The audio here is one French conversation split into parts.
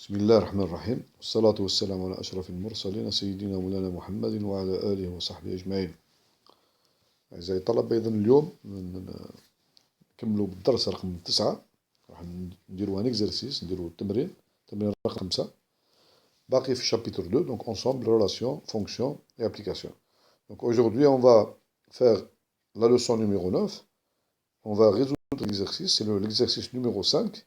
بسم الله الرحمن الرحيم والصلاة والسلام على أشرف المرسلين سيدنا مولانا محمد وعلى آله وصحبه أجمعين. أعزائي الطلبة، إذن اليوم نكملوا بالدرس رقم 9. راح نديروا ان اكزرسيس، نديروا تمرين رقم 5 باقي في الشابيتر 2. Donc ensemble, relation, fonction et application. Donc aujourd'hui on va faire la leçon numéro 9. On va résoudre l'exercice, c'est l'exercice numéro 5.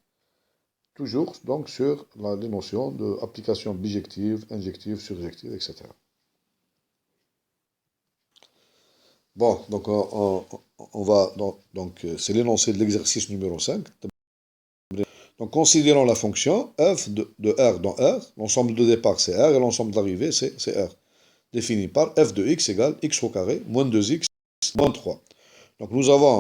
Toujours donc sur les notions d'application bijective, injective, surjective, etc. Bon, donc on va donc c'est l'énoncé de l'exercice numéro 5. Donc considérons la fonction f de R dans R. L'ensemble de départ c'est R et l'ensemble d'arrivée c'est R. Défini par f de x égale x au carré moins 2x moins 3. Donc nous avons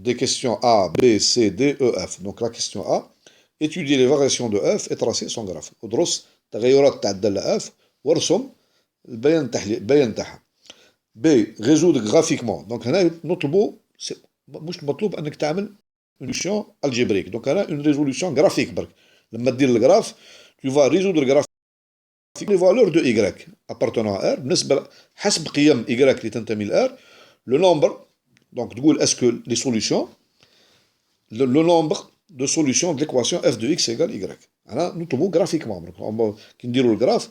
des questions A, B, C, D, E, F. Donc la question A, étudier les variations de F et tracer son graphe. ودرس تغيرات تاع الدالة F وارسم البيان تاعها. B, résoudre graphiquement. Donc هنا نطلبوا مش مطلوب انك تعمل une solution algébrique. Donc هنا une résolution graphique برك. لما تدير الجراف tu vas résoudre graphiquement les valeurs de Y appartenant à R بالنسبة حسب قيم Y اللي تنتمي ل R. Le nombre, donc est-ce que les solutions, le nombre de solutions de l'équation f de x égale y. Alors nous trouvons graphiquement, qui dit le graphe,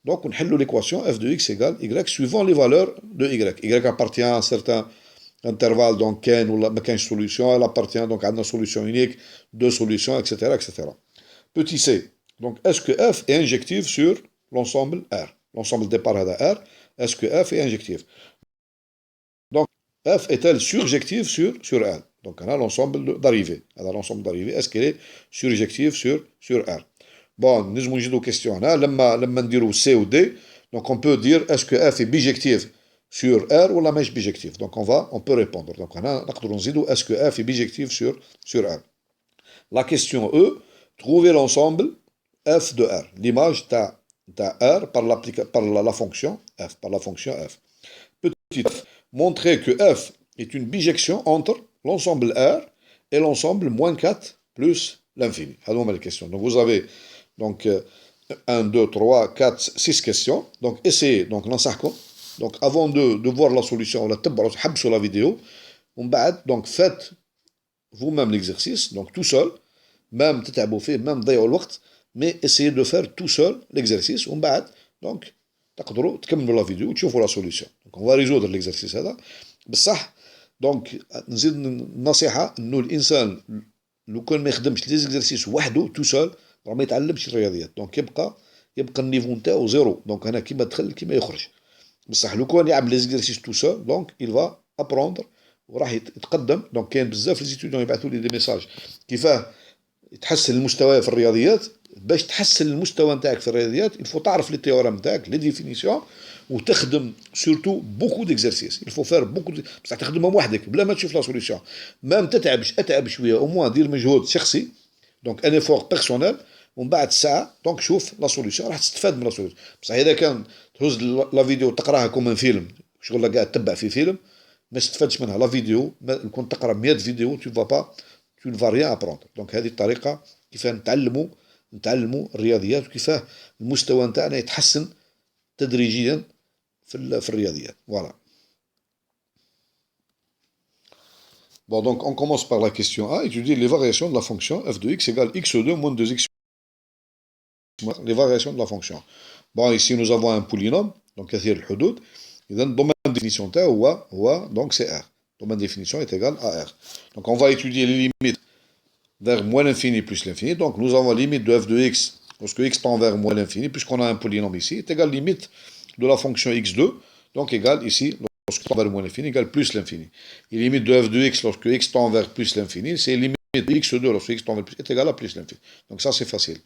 donc on résout l'équation f de x égale y suivant les valeurs de y. Y appartient à un certain intervalle, donc n ou la solution, elle appartient donc à une solution unique, deux solutions, etc., etc. Petit c, donc est-ce que f est injective sur l'ensemble R, l'ensemble départ à R, est-ce que f est injective? Donc F est-elle surjective sur R? Donc on a l'ensemble d'arrivée. L'ensemble d'arrivée, est-ce qu'elle est surjective sur R? Bon, nous avons deux questions. Lama نديرو C ou D, donc on peut dire est-ce que F est bijective sur R ou la mèche bijective? Donc on peut répondre. Donc on a est-ce que F est bijective sur R? La question E, trouver l'ensemble F de R, l'image de R par la fonction F, par la fonction F. Petit f, montrer que f est une bijection entre l'ensemble R et l'ensemble moins 4 plus l'infini. Alors, la question. Donc, vous avez donc 1, 2, 3, 4, 6 questions. Donc, essayez. Donc, donc avant de voir la solution, sur la vidéo, donc faites vous-même l'exercice, donc tout seul, même même mais essayez de faire tout seul l'exercice. Donc, تقدروا تكملوا لا فيديو وتشوفوا لا سوليسيون. دونك اون فا ريزودر ليكزارسيس هذا بصح. دونك نزيد النصيحه انه الانسان لو كان ما يخدمش لي زيكزارسيس وحده تو سول راه ما يتعلمش الرياضيات. دونك يبقى النيفو نتاعو زيرو. دونك انا كيما دخل كيما يخرج. بصح لو كان يعمل لي زيكزارسيس تو سول دونك il va apprendre وراح يتقدم. دونك كاين بزاف لي ستوديون يبعثوا لي دي ميساج كيفاه تحسن المستوى في الرياضيات. باش تحسن المستوى نتاعك في الرياضيات الفو تعرف لي تيورام نتاعك لي ديفينيسيون وتخدم سورتو بوكو ديكزارسيس. الفو فير بوكو بصح تخدمهم وحدك بلا ما تشوف لا سوليسيون. مام اتعب شويه او موان دير مجهود شخصي. دونك ان ايفور بيرسونيل ومن بعد ساعه دونك شوف لا سوليسيون راح تستفاد من لا سوليسيون. بصح اذا كان تهز لا فيديو تقراها كوم فيلم شغل قاعد تتبع في فيلم ما تستفادش منها. لا فيديو كنت تقرا 100 فيديو tu ne vas rien apprendre. دونك هذه الطريقه كيف نتعلموا الرياضيات وكيفاه المستوى نتاعنا يتحسن تدريجيا في الرياضيات. Voilà. Bon, donc on commence par la question A, étudier les variations de la fonction f de x égale x2 moins 2x. Les variations de la fonction. Bon, ici nous avons un polynôme, donc كثير الحدود. إذا domaine de définition هو donc c'est R. Domaine de définition est égal à R. Donc on va étudier les limites vers moins l'infini plus l'infini. Donc nous avons la limite de f de x, lorsque x tend vers moins l'infini, puisqu'on a un polynôme ici, est égal à la limite de la fonction x2, donc égal ici, lorsque tend vers moins l'infini, égale plus l'infini. Et limite de f de x, lorsque x tend vers plus l'infini, c'est limite de x2, lorsque x tend vers plus, est égal à plus l'infini. Donc ça c'est facile.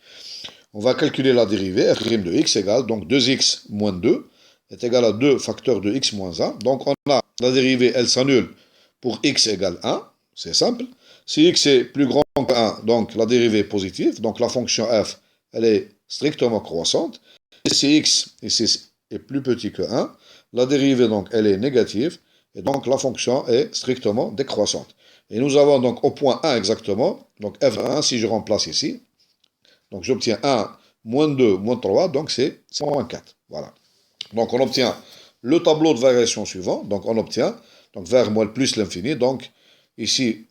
On va calculer la dérivée, f' de x égale, donc 2x moins 2, est égal à 2 facteurs de x moins 1. Donc on a la dérivée, elle s'annule pour x égale 1, c'est simple. Si x est plus grand que 1, donc la dérivée est positive, donc la fonction f, elle est strictement croissante. Et si x est plus petit que 1, la dérivée, donc, elle est négative, et donc la fonction est strictement décroissante. Et nous avons donc au point 1 exactement, donc f1, si je remplace ici, Donc j'obtiens 1, moins 2, moins 3, donc c'est moins 4. Voilà. Donc on obtient le tableau de variation suivant. Donc on obtient, donc vers moins plus l'infini. Donc ici,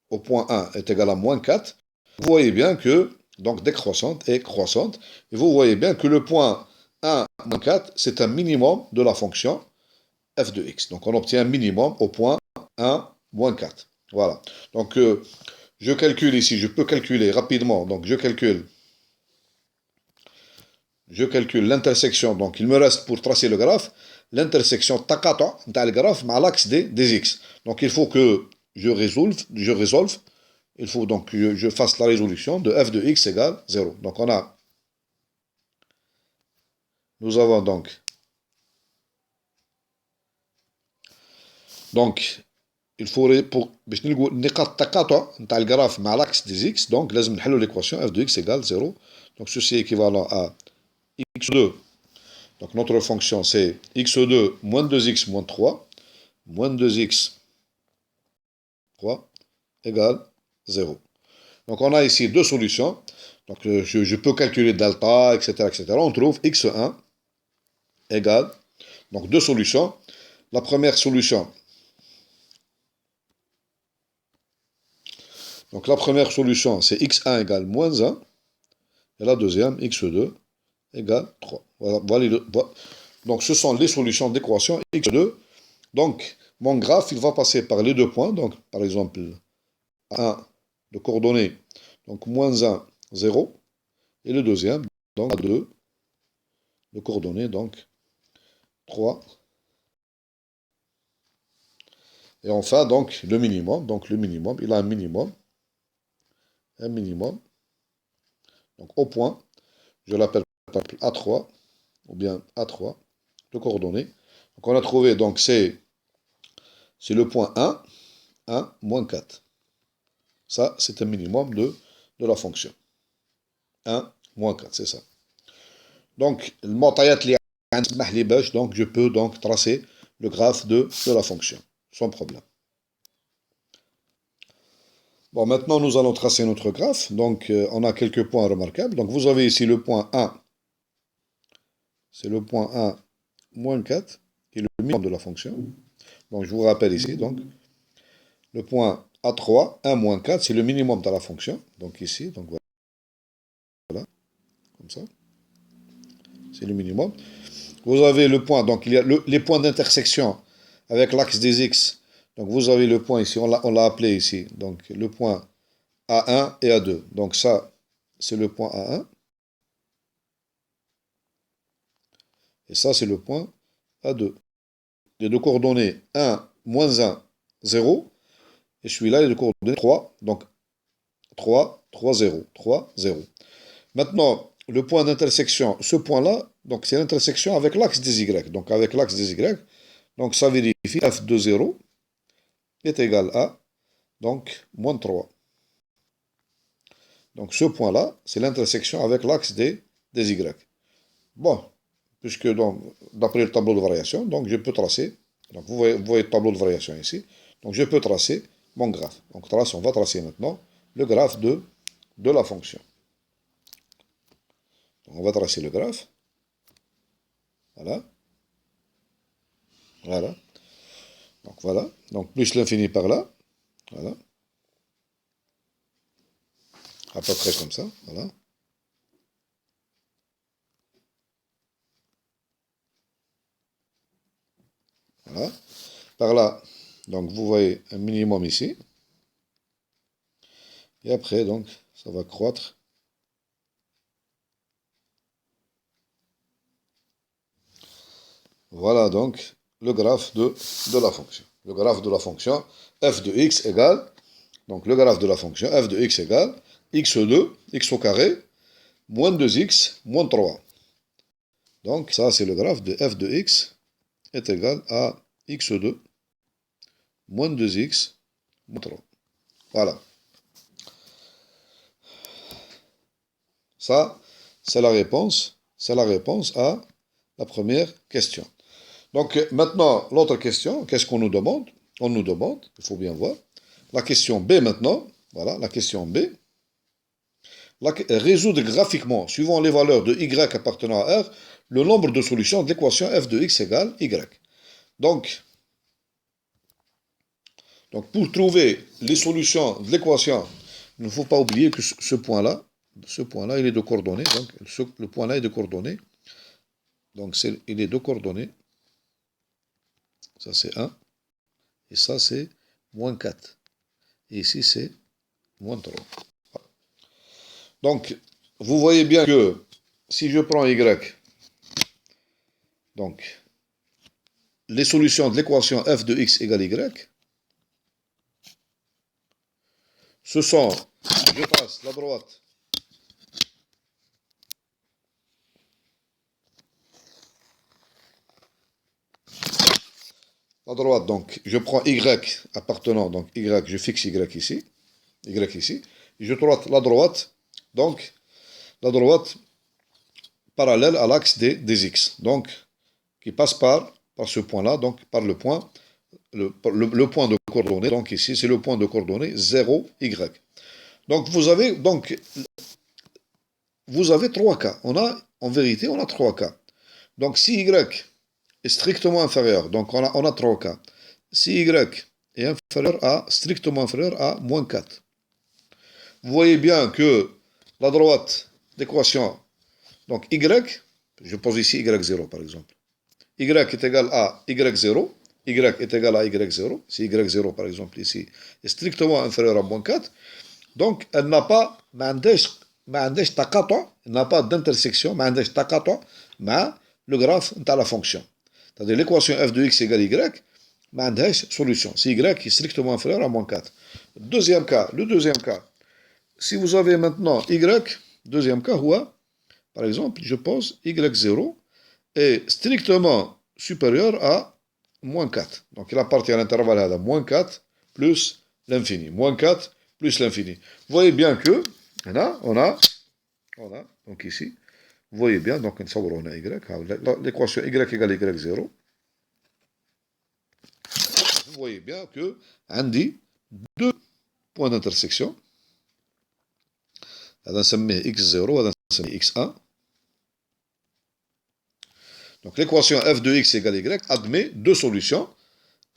au point 1 est égal à moins 4. Vous voyez bien que, donc décroissante et croissante. Et vous voyez bien que le point 1 moins 4, c'est un minimum de la fonction f de x. Donc on obtient un minimum au point 1 moins 4. Voilà. Donc je calcule ici, je peux calculer rapidement. Donc je calcule l'intersection. Donc il me reste pour tracer le graphe, l'intersection taqata dans le graphe avec l'axe des x. Donc il faut que je résolve. Il faut donc que je fasse la résolution de f de x égale 0. Donc nous avons donc il faudrait pour باش نلقوا نقاط التقاطع نتاع الجراف مع l'axe des x, donc لازم نحلوا l'équation f de x égale 0. Donc ceci est équivalent à x2. Donc notre fonction c'est x2 moins 2x moins 3, moins 2x 3 égale 0. Donc on a ici deux solutions. Donc je peux calculer delta, etc., etc. On trouve x1 égale, donc deux solutions. La première solution, c'est x1 égale moins 1. Et la deuxième, x2 égale 3. Voilà, donc ce sont les solutions d'équation x2. Donc mon graphe, il va passer par les deux points. Donc par exemple, 1 de coordonnées, donc moins 1, 0. Et le deuxième, donc 2 de coordonnées, donc 3. Et enfin, donc le minimum, il a un minimum. Donc au point, je l'appelle par exemple A3, ou bien A3, de coordonnées. Donc on a trouvé, donc c'est le point 1, 1, moins 4. Ça, c'est un minimum de la fonction. 1, moins 4, c'est ça. Donc, donc je peux donc tracer le graphe de la fonction, sans problème. Bon, maintenant nous allons tracer notre graphe. Donc on a quelques points remarquables. Donc vous avez ici le point 1. C'est le point 1 moins 4, qui est le minimum de la fonction. Donc je vous rappelle ici, donc le point A3, 1 moins 4, c'est le minimum de la fonction. Donc ici, donc voilà, comme ça. C'est le minimum. Vous avez le point, donc il y a les points d'intersection avec l'axe des x. Donc vous avez le point ici, on l'a appelé ici. Donc le point A1 et A2. Donc ça, c'est le point A1. Et ça, c'est le point A2. Les deux coordonnées 1, moins 1, 0. Et celui-là, il est de coordonnées 3. Donc 3, 3, 0. 3, 0. Maintenant, le point d'intersection, ce point-là, donc c'est l'intersection avec l'axe des y. Donc avec l'axe des y, donc ça vérifie f de 0 est égal à, donc, moins 3. Donc ce point-là, c'est l'intersection avec l'axe des y. Bon, puisque d'après le tableau de variation, donc je peux tracer, donc vous voyez le tableau de variation ici, donc je peux tracer mon graphe. Donc on va tracer maintenant le graphe de la fonction. Donc, on va tracer le graphe. Voilà. Voilà. Donc voilà. Donc plus l'infini par là. Voilà. À peu près comme ça. Voilà. Voilà. Par là, donc vous voyez un minimum ici. Et après, donc, ça va croître. Voilà donc le graphe de la fonction. Le graphe de la fonction f de x égale, donc le graphe de la fonction f de x égale x2, x au carré, moins 2x, moins 3. Donc ça c'est le graphe de f de x est égal à x2, moins 2x, moins 3. Voilà. Ça, c'est la réponse à la première question. Donc maintenant, l'autre question, qu'est-ce qu'on nous demande? On nous demande, il faut bien voir, la question B maintenant, voilà, la question B. résoudre graphiquement, suivant les valeurs de y appartenant à R, le nombre de solutions de l'équation f de x égale y. Donc, pour trouver les solutions de l'équation, il ne faut pas oublier que ce point-là, il est de coordonnées. Donc, le point-là est de coordonnées. Donc, il est de coordonnées. Ça, c'est 1. Et ça, c'est moins 4. Et ici, c'est moins 3. Donc, vous voyez bien que si je prends y, donc, les solutions de l'équation f de x égale y, ce sont, je trace la droite, donc je prends y appartenant, donc y, je fixe y ici, et je trace la droite, donc la droite parallèle à l'axe des x, donc qui passe par ce point-là, donc par le point, le point de coordonnées, donc ici c'est le point de coordonnées 0, y. Donc vous avez trois cas. En vérité, on a trois cas. Donc si y est strictement inférieur, donc on a trois cas. Si y est strictement inférieur à moins 4. Vous voyez bien que la droite d'équation, donc y, je pose ici y0 par exemple. Y est égal à y0, y est égal à y0, si y0 par exemple ici est strictement inférieur à moins 4, donc elle n'a pas, elle n'a pas d'intersection, le graphe de la fonction. C'est-à-dire l'équation f de x égale y, ما عندهاش solution. Si y est strictement inférieur à moins 4. Le deuxième cas, si vous avez maintenant y, deuxième cas, par exemple, je pose y0 est strictement supérieur à moins 4. Donc il appartient à l'intervalle à moins 4 plus l'infini. Moins 4 plus l'infini. Vous voyez bien que, on a, donc ici, vous voyez bien, donc on a y, l'équation y égale y0. Vous voyez bien que عندي deux points d'intersection. هذا نسميه x0 وهذا نسميه x1. Donc l'équation f de x égale y admet deux solutions,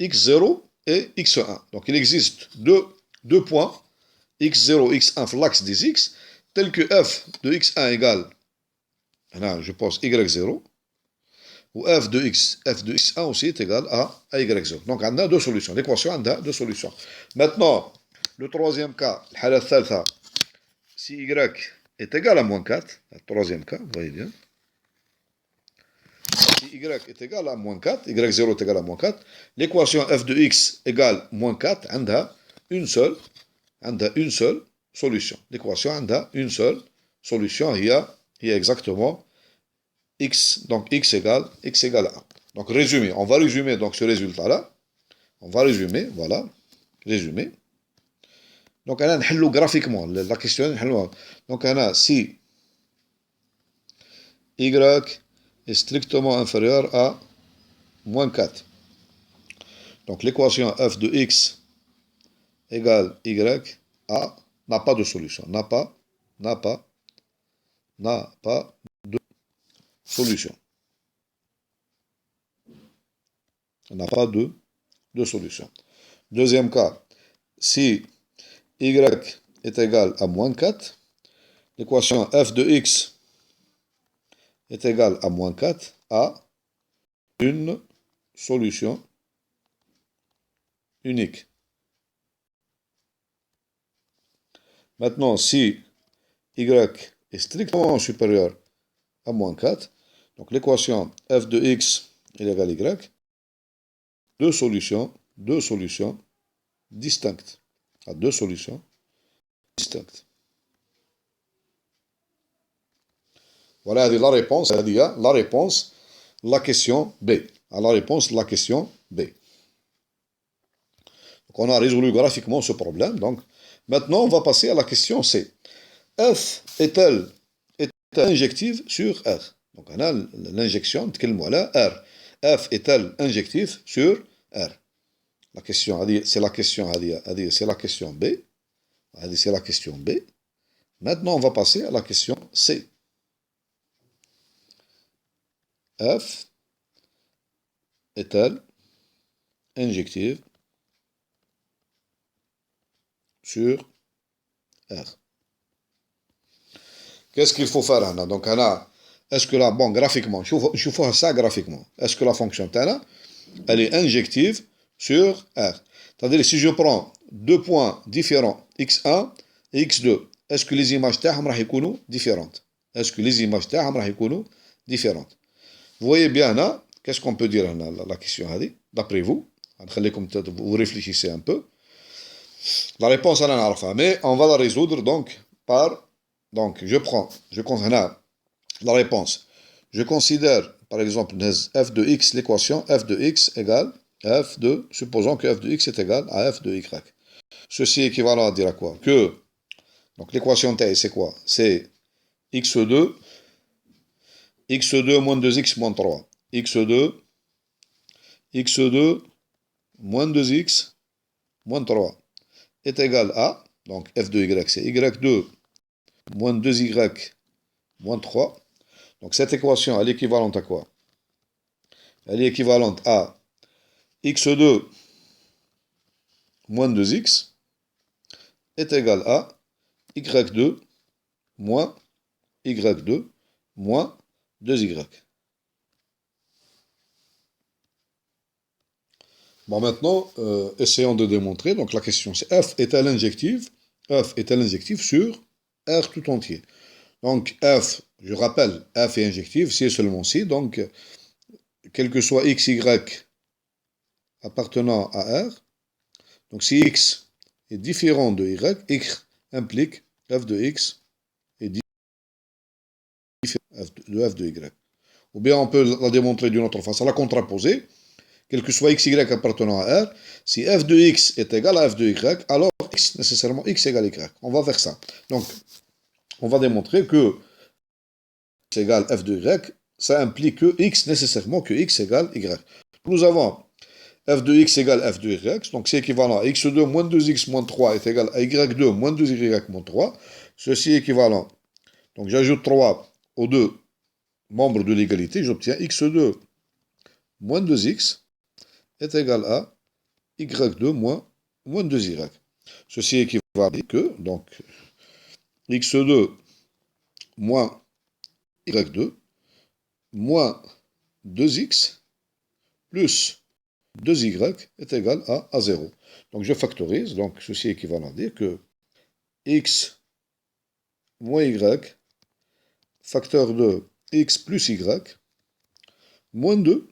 x0 et x1. Donc il existe deux points, x0 et x1 sur l'axe des x, tels que f de x1 égale, là je pose y0, ou f de x1 aussi est égal à y0. Donc on a deux solutions, l'équation a deux solutions. Maintenant, le troisième cas, si y est égal à moins 4, le troisième cas, vous voyez bien, si y est égal à moins 4, y0 est égal à moins 4, l'équation f de x égale moins 4, on a une seule solution. L'équation a une seule solution, il y a exactement x, donc x égale à 1. Donc résumé, on va résumer donc ce résultat-là. On va résumer, voilà, résumer. Donc on a graphiquement la question. Donc on a si y est strictement inférieur à moins 4. Donc l'équation f de x égale y a n'a pas de solution. N'a pas de solution. N'a pas de solution. Deuxième cas, si y est égal à moins 4, l'équation f de x est égale à moins 4 a une solution unique. Maintenant, si y est strictement supérieur à moins 4, donc l'équation f de x est égale à y, deux solutions distinctes. À deux solutions distinctes. Voilà la réponse, c'est-à-dire la réponse de la question B. À la réponse de la question B. Donc on a résolu graphiquement ce problème. Donc maintenant, on va passer à la question C. F est-elle injective sur R? Donc on a l'injection de quel mot là? R. F est-elle injective sur R? La question, c'est la question B. C'est la question B. Maintenant, on va passer à la question C. F est-elle injective sur R? Qu'est-ce qu'il faut faire là? Donc, est-ce que là, bon, graphiquement, je fais ça graphiquement. Est-ce que la fonction telle, elle est injective sur R? C'est-à-dire, si je prends deux points différents, x1 et x2, est-ce que les images تاعهم راح يكونوا différentes? Est-ce que les images تاعهم راح يكونوا différentes? Vous voyez bien là, qu'est-ce qu'on peut dire là, la question هذه, d'après vous? Vous réfléchissez un peu. La réponse, elle en a, mais on va la résoudre donc par. Donc, je considère la réponse. Je considère, par exemple, f de x, l'équation f de x égale f de, supposons que f de x est égal à f de y. Ceci est équivalent à dire à quoi? Que, donc l'équation T, c'est quoi? C'est x2 moins 2x moins 3. x2 moins 2x moins 3 est égal à, donc f de y, c'est y2 moins 2y moins 3. Donc cette équation, elle est équivalente à quoi? Elle est équivalente à x2 moins 2x est égal à y2 moins y2 moins 2y. Bon, maintenant, essayons de démontrer. Donc la question c'est f est-elle injective? F est-elle injective sur R tout entier? Donc f, je rappelle, f est injective si et seulement si, donc quel que soit x, y appartenant à R, donc si x est différent de y, x implique f de x est différent de f de y. Ou bien on peut la démontrer d'une autre façon, la contraposer, quel que soit x, y appartenant à R, si f de x est égal à f de y, alors x, nécessairement x égale y. On va faire ça. Donc, on va démontrer que x égale f de y, ça implique que x, nécessairement que x égale y. Nous avons f de x égale f de y, donc c'est équivalent à x2 moins 2x moins 3 est égal à y2 moins 2y moins 3. Ceci est équivalent. Donc j'ajoute 3 aux deux membres de l'égalité, j'obtiens x2 moins 2x est égal à y2 moins 2y. Ceci équivalent à que, donc, x2 moins y2 moins 2x plus 2y est égal à 0. Donc je factorise, donc ceci équivalent à dire que x moins y, facteur de x plus y, moins 2,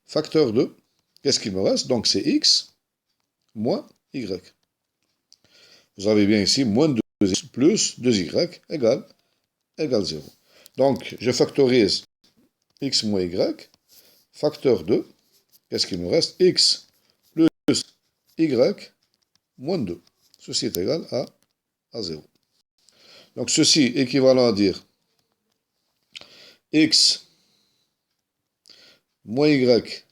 facteur de, qu'est-ce qu'il me reste? Donc c'est x moins y. Vous avez bien ici moins 2x plus 2y égale 0. Donc je factorise x moins y, facteur de, qu'est-ce qu'il me reste? X plus y moins 2. Ceci est égal à 0. Donc ceci équivalent à dire x moins y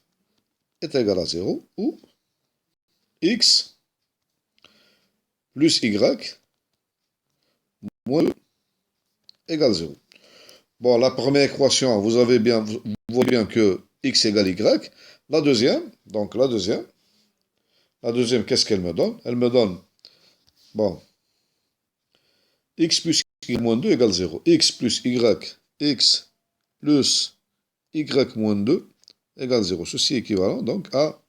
est égal à 0 ou x plus y moins 2 égale 0. Bon, la première équation, vous voyez bien que x égale y. La deuxième, qu'est-ce qu'elle me donne? Elle me donne, bon, x plus y moins 2 égale 0. X plus x plus y moins 2 égale 0. Ceci est équivalent donc à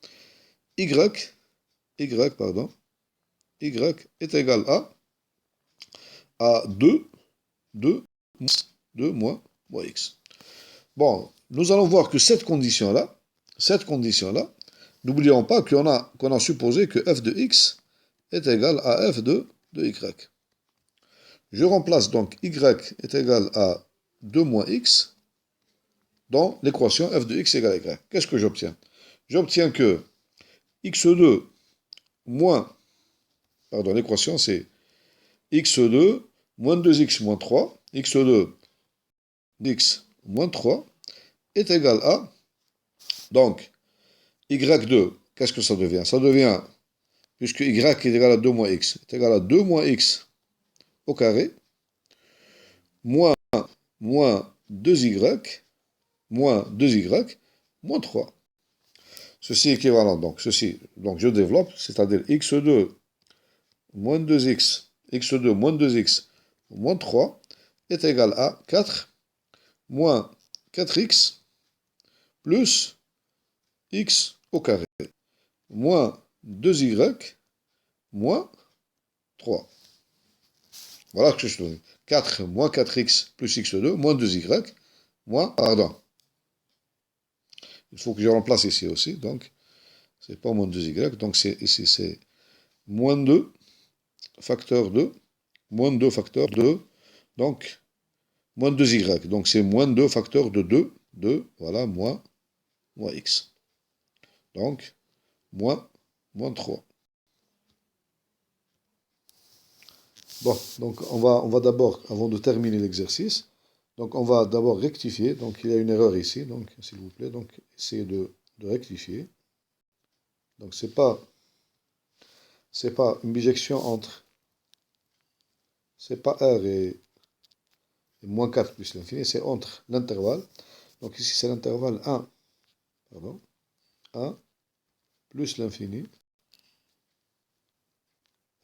y est égal à 2 moins x. Bon, nous allons voir que cette condition-là, n'oublions pas qu'on a supposé que f de x est égal à f de y. Je remplace donc y est égal à 2 moins x dans l'équation f de x égale à y. Qu'est-ce que j'obtiens? J'obtiens que x2 moins, pardon, l'équation c'est x2 moins 2x moins 3, x2 x moins 3 est égal à, donc, y2, qu'est-ce que ça devient? Ça devient, puisque y est égal à 2 moins x, est égal à 2 moins x au carré, moins 2y, moins 3. Ceci est équivalent, donc ceci, donc je développe, c'est-à-dire x2 moins 2x, x2 moins 2x, moins 3 est égal à 4 moins 4x plus x au carré, moins 2y, moins 3. Voilà ce que je donne. 4 moins 4x plus x2, moins 2y, moins, pardon. Il faut que je remplace ici aussi, donc, c'est pas moins 2y, donc ici c'est moins 2 facteur 2, moins 2 facteur 2, donc, moins 2y, donc c'est moins 2 facteur de 2, voilà, moins x. Donc, moins 3. Bon, donc on va d'abord, avant de terminer l'exercice, donc on va d'abord rectifier. Donc il y a une erreur ici, donc s'il vous plaît, donc essayez de rectifier. Donc c'est pas une bijection entre, c'est pas R et moins 4 plus l'infini, c'est entre l'intervalle. Donc ici c'est l'intervalle 1, pardon, 1 plus l'infini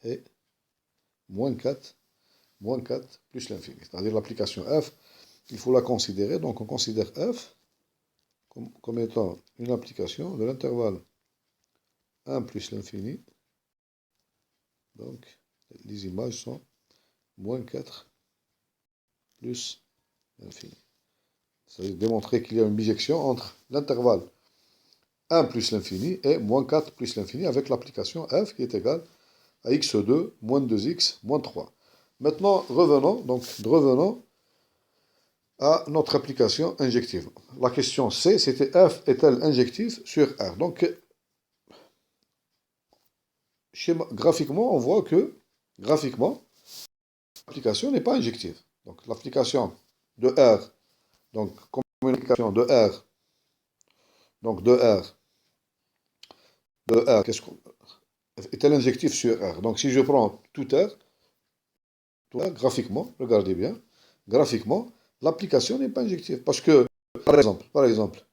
et moins 4 plus l'infini. C'est-à-dire l'application f, il faut la considérer. Donc on considère f comme étant une application de l'intervalle 1 plus l'infini. Donc les images sont moins 4 plus l'infini. C'est-à-dire démontrer qu'il y a une bijection entre l'intervalle 1 plus l'infini et moins 4 plus l'infini avec l'application f qui est égale à x2 moins 2x moins 3. Maintenant, revenons à notre application injective. La question C, c'était f est-elle injective sur R? Donc, graphiquement, on voit que, l'application n'est pas injective. Donc, l'application de R, donc, communication de R, donc de R, est-elle injective sur R? Donc, si je prends tout R, graphiquement, regardez bien, graphiquement, l'application n'est pas injective. Parce que, par exemple,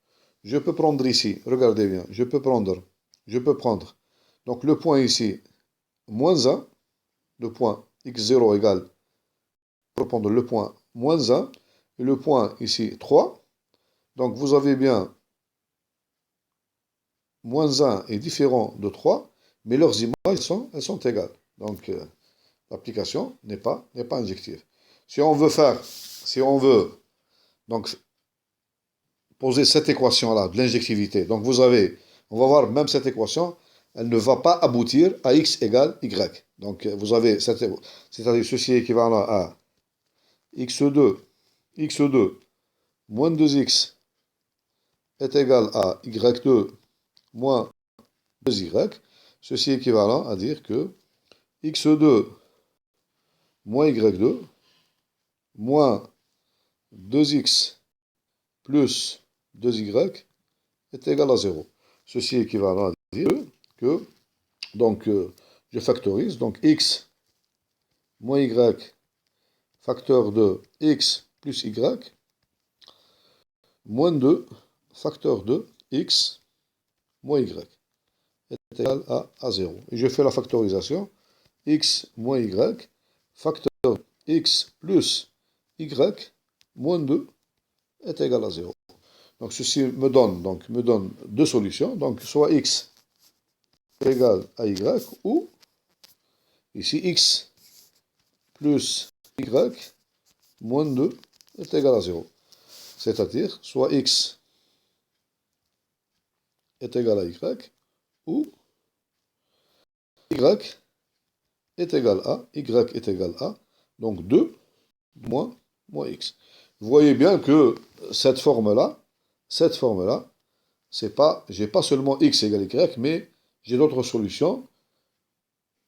je peux prendre ici, regardez bien, je peux prendre, donc le point ici, moins 1, le point x0 égale, pour prendre le point moins 1, et le point ici 3. Donc vous avez bien moins 1 est différent de 3, mais leurs images elles sont égales. Donc l'application n'est pas injective. Si on veut donc poser cette équation-là de l'injectivité, donc on va voir même cette équation, elle ne va pas aboutir à x égale y. Donc vous avez, c'est-à-dire ceci est équivalent à x2 moins 2x est égal à y2 moins 2y. Ceci est équivalent à dire que x2 moins y2 moins 2x plus 2y est égal à 0. Ceci est équivalent à dire que, donc, je factorise, donc x moins y facteur de x plus y moins 2 facteur de x moins y est égal à 0. Et je fais la factorisation, x moins y facteur x plus y moins 2 est égal à 0. Donc ceci me donne deux solutions, donc soit x égale à y ou ici x plus y moins 2 est égal à 0. C'est-à-dire soit x est égal à y ou y est égal à, donc 2 moins x. Vous voyez bien que cette forme-là, j'ai pas seulement x égale y, mais j'ai d'autres solutions,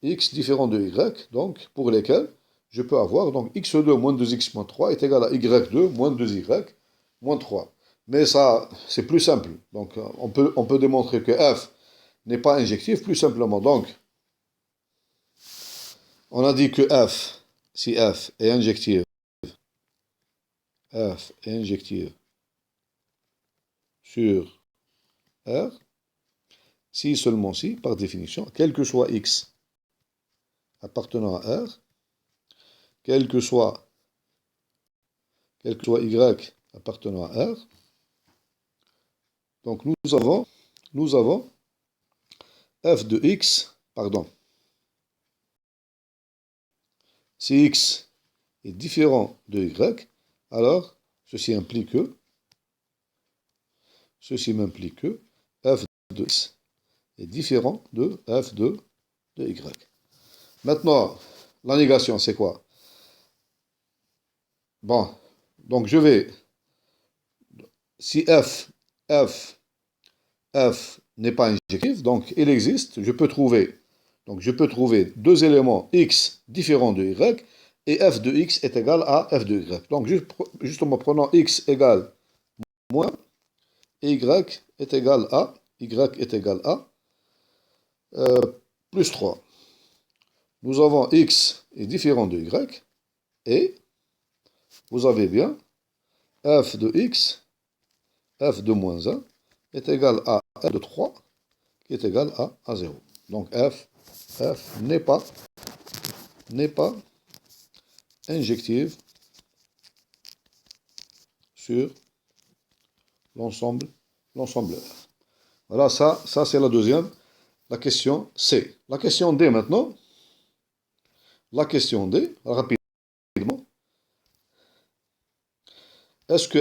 x différent de y, donc pour lesquelles je peux avoir, donc x2 moins 2x moins 3 est égal à y2 moins 2y moins 3. Mais ça, c'est plus simple. Donc on peut démontrer que f n'est pas injectif plus simplement. Donc, on a dit que f si f est injective, sur R, si seulement si, par définition, quel que soit x appartenant à R, quel que soit y appartenant à R, donc nous avons f de x, pardon, si x est différent de y, alors ceci m'implique que f de x est différent de f de y. Maintenant, la négation, c'est quoi? Bon, donc je vais, si f n'est pas injectif, donc il existe, je peux trouver deux éléments x différents de y, et f de x est égal à f de y. Donc justement, prenons x égale moins, et y est égal à, plus 3. Nous avons x est différent de y, et vous avez bien f de x, f de moins 1, est égal à f de 3, qui est égal à 0. Donc f n'est pas injective sur l'ensemble F. Voilà, ça c'est la deuxième, la question C. La question D maintenant. La question D, rapidement. Est-ce que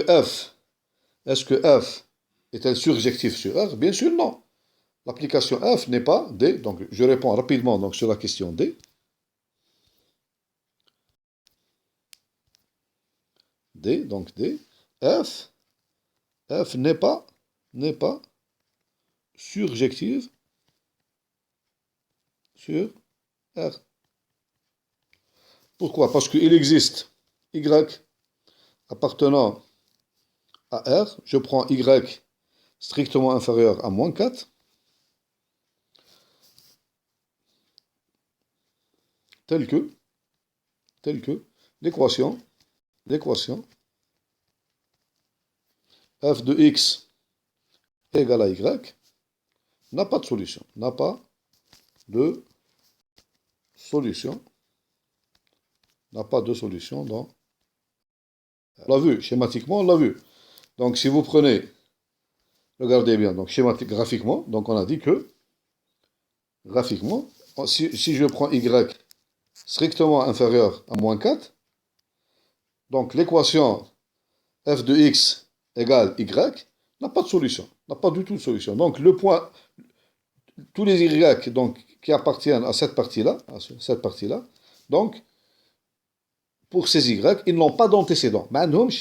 F est un surjectif sur R? Bien sûr, non. L'application F n'est pas D. Donc, je réponds rapidement donc, sur la question D. Donc D. F n'est pas surjective sur R. Pourquoi? Parce qu'il existe Y appartenant à R. Je prends Y strictement inférieur à moins 4. Tel que l'équation f de x égale à y n'a pas de solution. Dans... On l'a vu, schématiquement, on l'a vu. Donc, si vous prenez, regardez bien, donc graphiquement, donc on a dit que, graphiquement, si je prends y strictement inférieur à moins 4, donc l'équation f de x égale y n'a pas de solution, n'a pas du tout de solution. Donc le point, tous les y donc, qui appartiennent à cette partie-là, donc pour ces y, ils n'ont pas d'antécédent.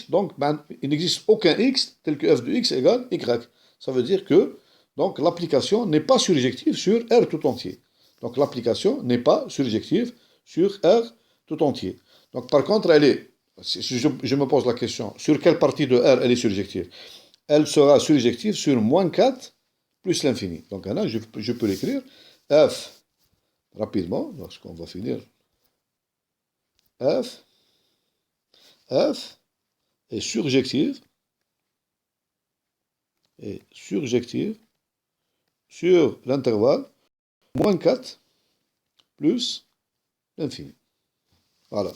Donc il n'existe aucun x tel que f de x égale y. Ça veut dire que donc l'application n'est pas surjective sur R tout entier. Donc l'application n'est pas surjective sur R tout entier. Donc par contre, si je me pose la question, sur quelle partie de R elle est surjective? Elle sera surjective sur moins 4 plus l'infini. Donc là, je peux l'écrire. F, rapidement, lorsqu'on va finir. F est surjective sur l'intervalle moins 4 plus l'infini. Voilà.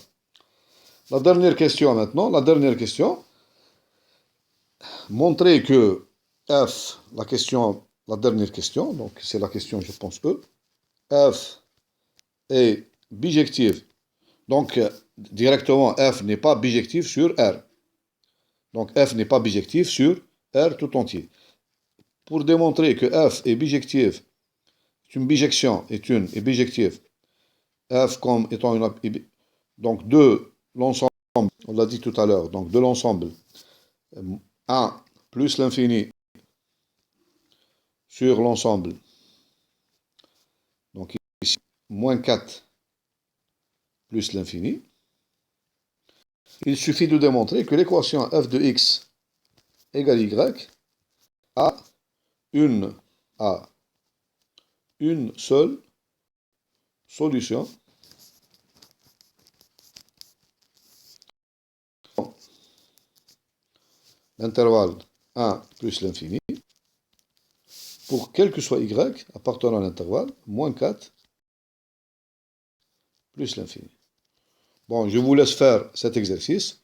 La dernière question maintenant, montrer que f, la dernière question, donc c'est la question, je pense, E, f est bijective. Donc, directement, f n'est pas bijective sur R. Donc, f n'est pas bijective sur R tout entier. Pour démontrer que f est bijective, une bijection est bijective, f comme étant donc de l'ensemble, on l'a dit tout à l'heure, donc de l'ensemble 1 plus l'infini sur l'ensemble, donc ici, moins 4 plus l'infini, il suffit de démontrer que l'équation f de x égale y a une seule solution l'intervalle 1 plus l'infini, pour quel que soit y appartenant à l'intervalle, moins 4 plus l'infini. Bon, je vous laisse faire cet exercice.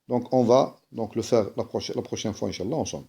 Donc, on va donc le faire la prochaine fois, Inch'Allah, ensemble.